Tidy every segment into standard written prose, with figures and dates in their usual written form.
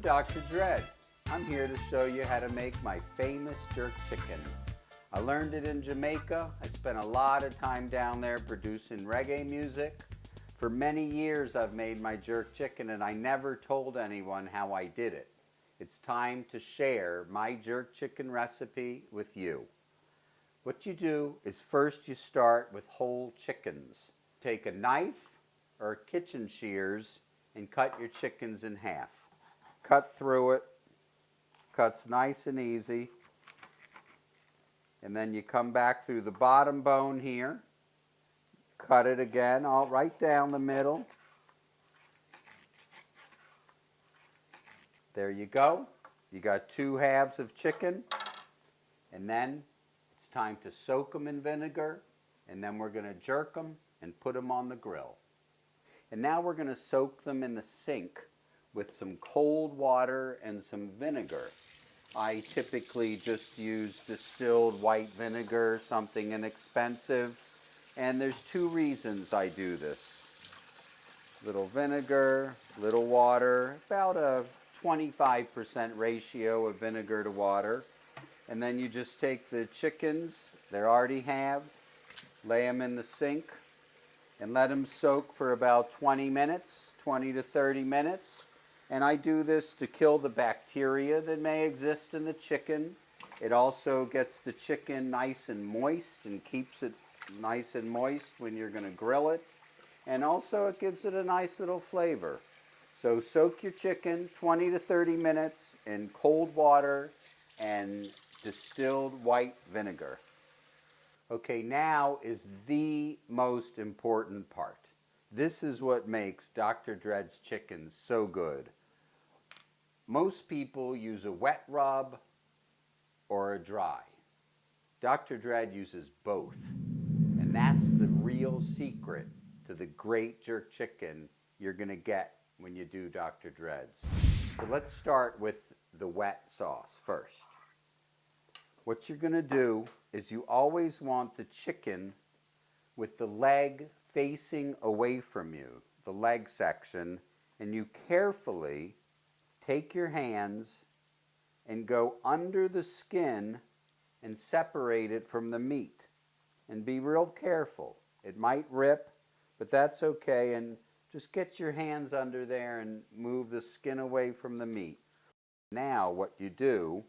Dr. Dredd. I'm here to show you how to make my famous jerk chicken. I learned it in Jamaica. I spent a lot of time down there producing reggae music. For many years I've made my jerk chicken and I never told anyone how I did it. It's time to share my jerk chicken recipe with you. What you do is first you start with whole chickens. Take a knife or kitchen shears and cut your chickens in half. Cut through it. Cuts nice and easy. And then you come back through the bottom bone here. Cut it again, all right down the middle. There you go. You got two halves of chicken. And then it's time to soak them in vinegar. And then we're going to jerk them and put them on the grill. And now we're going to soak them in the sink with some cold water and some vinegar. I typically just use distilled white vinegar, something inexpensive. And there's two reasons I do this. Little vinegar, little water, about a 25% ratio of vinegar to water. And then you just take the chickens, they're already halved, lay them in the sink, and let them soak for about 20 minutes, 20 to 30 minutes. And I do this to kill the bacteria that may exist in the chicken. It also gets the chicken nice and moist and keeps it nice and moist when you're going to grill it. And also it gives it a nice little flavor. So soak your chicken 20 to 30 minutes in cold water and distilled white vinegar. Okay, now is the most important part. This is what makes Dr. Dredd's chicken so good. Most people use a wet rub or a dry. Dr. Dredd uses both. And that's the real secret to the great jerk chicken you're going to get when you do Dr. Dredd's. So let's start with the wet sauce first. What you're going to do is you always want the chicken with the leg facing away from you, the leg section, and you carefully take your hands and go under the skin and separate it from the meat. And be real careful. It might rip, but that's okay. And just get your hands under there and move the skin away from the meat. Now what you do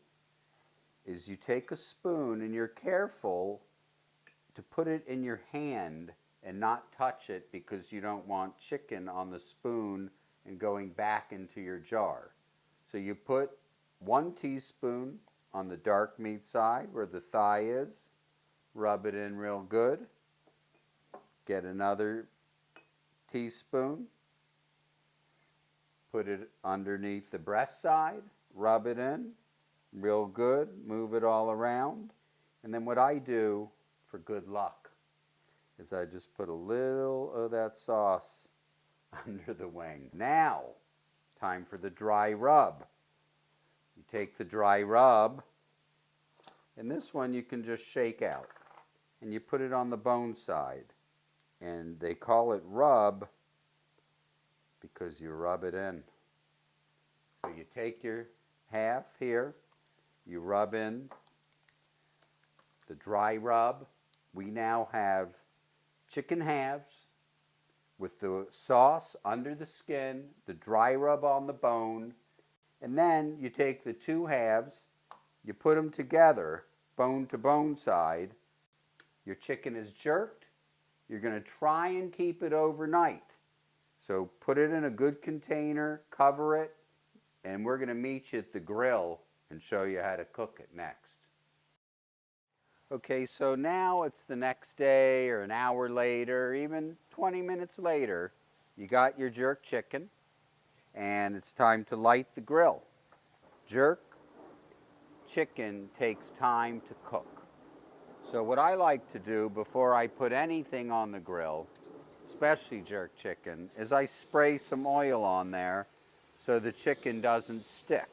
is you take a spoon and you're careful to put it in your hand and not touch it because you don't want chicken on the spoon and going back into your jar. So you put 1 teaspoon on the dark meat side where the thigh is. Rub it in real good. Get another teaspoon. Put it underneath the breast side. Rub it in real good. Move it all around. And then what I do for good luck is I just put a little of that sauce under the wing. Now, time for the dry rub. You take the dry rub, and this one you can just shake out. And you put it on the bone side. And they call it rub because you rub it in. So you take your half here, you rub in the dry rub. We now have chicken halves with the sauce under the skin, the dry rub on the bone, and then you take the two halves, you put them together, bone to bone side. Your chicken is jerked. You're going to try and keep it overnight. So put it in a good container, cover it, and we're going to meet you at the grill and show you how to cook it next. Okay, so now it's the next day or an hour later, even 20 minutes later, you got your jerk chicken and it's time to light the grill. Jerk chicken takes time to cook. So what I like to do before I put anything on the grill, especially jerk chicken, is I spray some oil on there so the chicken doesn't stick.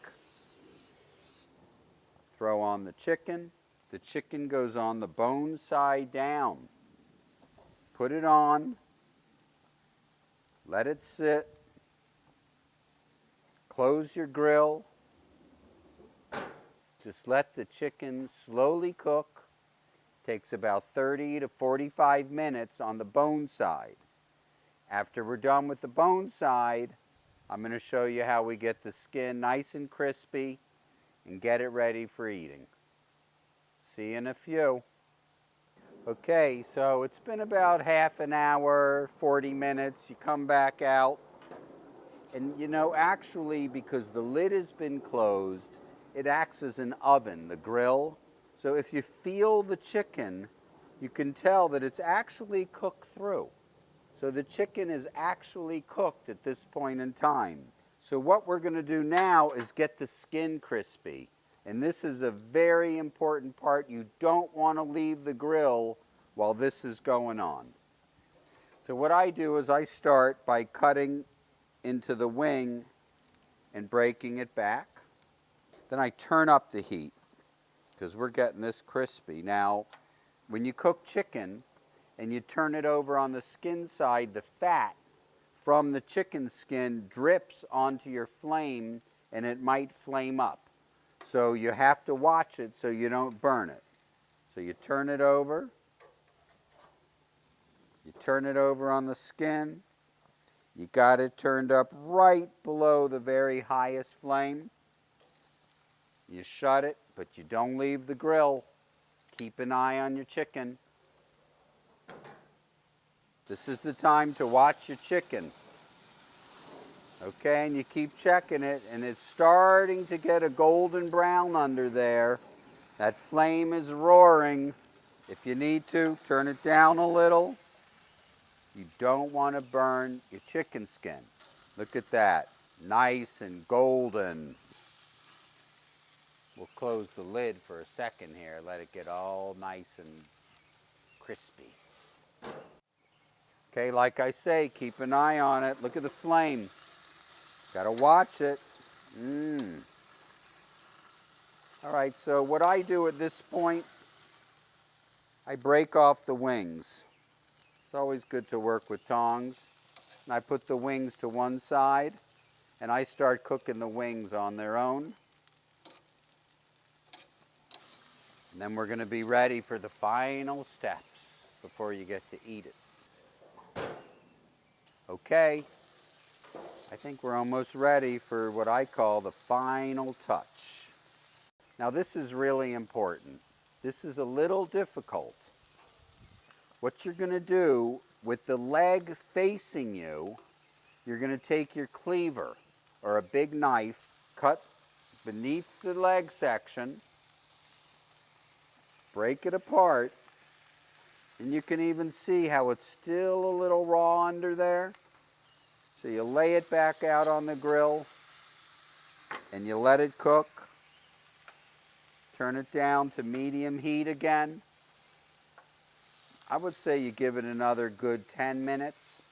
Throw on the chicken. The chicken goes on the bone side down. Put it on. Let it sit. Close your grill. Just let the chicken slowly cook. Takes about 30 to 45 minutes on the bone side. After we're done with the bone side, I'm going to show you how we get the skin nice and crispy and get it ready for eating. See you in a few. Okay, so it's been about half an hour, 40 minutes. You come back out. And you know, actually, because the lid has been closed, it acts as an oven, the grill. So if you feel the chicken, you can tell that it's actually cooked through. So the chicken is actually cooked at this point in time. So what we're going to do now is get the skin crispy. And this is a very important part. You don't want to leave the grill while this is going on. So what I do is I start by cutting into the wing and breaking it back. Then I turn up the heat because we're getting this crispy. Now, when you cook chicken and you turn it over on the skin side, the fat from the chicken skin drips onto your flame and it might flame up. So you have to watch it so you don't burn it. So you turn it over. You turn it over on the skin. You got it turned up right below the very highest flame. You shut it, but you don't leave the grill. Keep an eye on your chicken. This is the time to watch your chicken. Okay, and you keep checking it, and it's starting to get a golden brown under there. That flame is roaring. If you need to, turn it down a little. You don't want to burn your chicken skin. Look at that, nice and golden. We'll close the lid for a second here, let it get all nice and crispy. Okay, like I say, keep an eye on it. Look at the flame. Gotta watch it. All right, so what I do at this point, I break off the wings. It's always good to work with tongs. And I put the wings to one side, and I start cooking the wings on their own. And then we're going to be ready for the final steps before you get to eat it. Okay, I think we're almost ready for what I call the final touch. Now this is really important. This is a little difficult. What you're going to do with the leg facing you, you're going to take your cleaver or a big knife, cut beneath the leg section, break it apart, and you can even see how it's still a little raw under there. So you lay it back out on the grill and you let it cook. Turn it down to medium heat again. I would say you give it another good 10 minutes.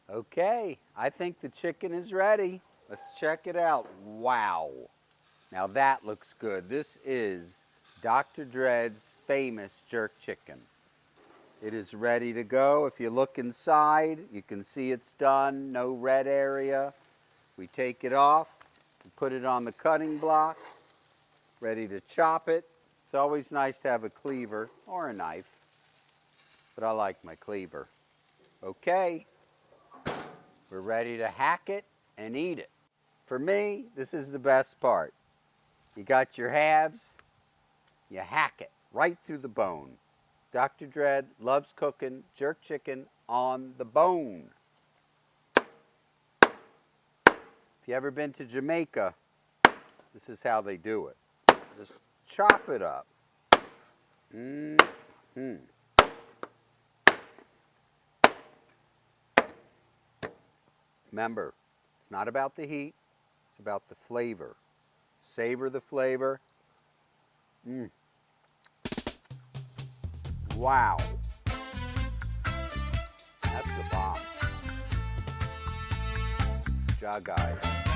Okay, I think the chicken is ready. Let's check it out. Wow. Now that looks good. This is Dr. Dread's famous jerk chicken. It is ready to go. If you look inside, you can see it's done. No red area. We take it off, put it on the cutting block, ready to chop it. It's always nice to have a cleaver or a knife, but I like my cleaver. Okay, we're ready to hack it and eat it. For me, this is the best part. You got your halves, you hack it right through the bone. Dr. Dread loves cooking jerk chicken on the bone. If you ever been to Jamaica, this is how they do it. Just chop it up. Remember, it's not about the heat, it's about the flavor. Savor the flavor. Wow. That's the bomb. Good job, guys.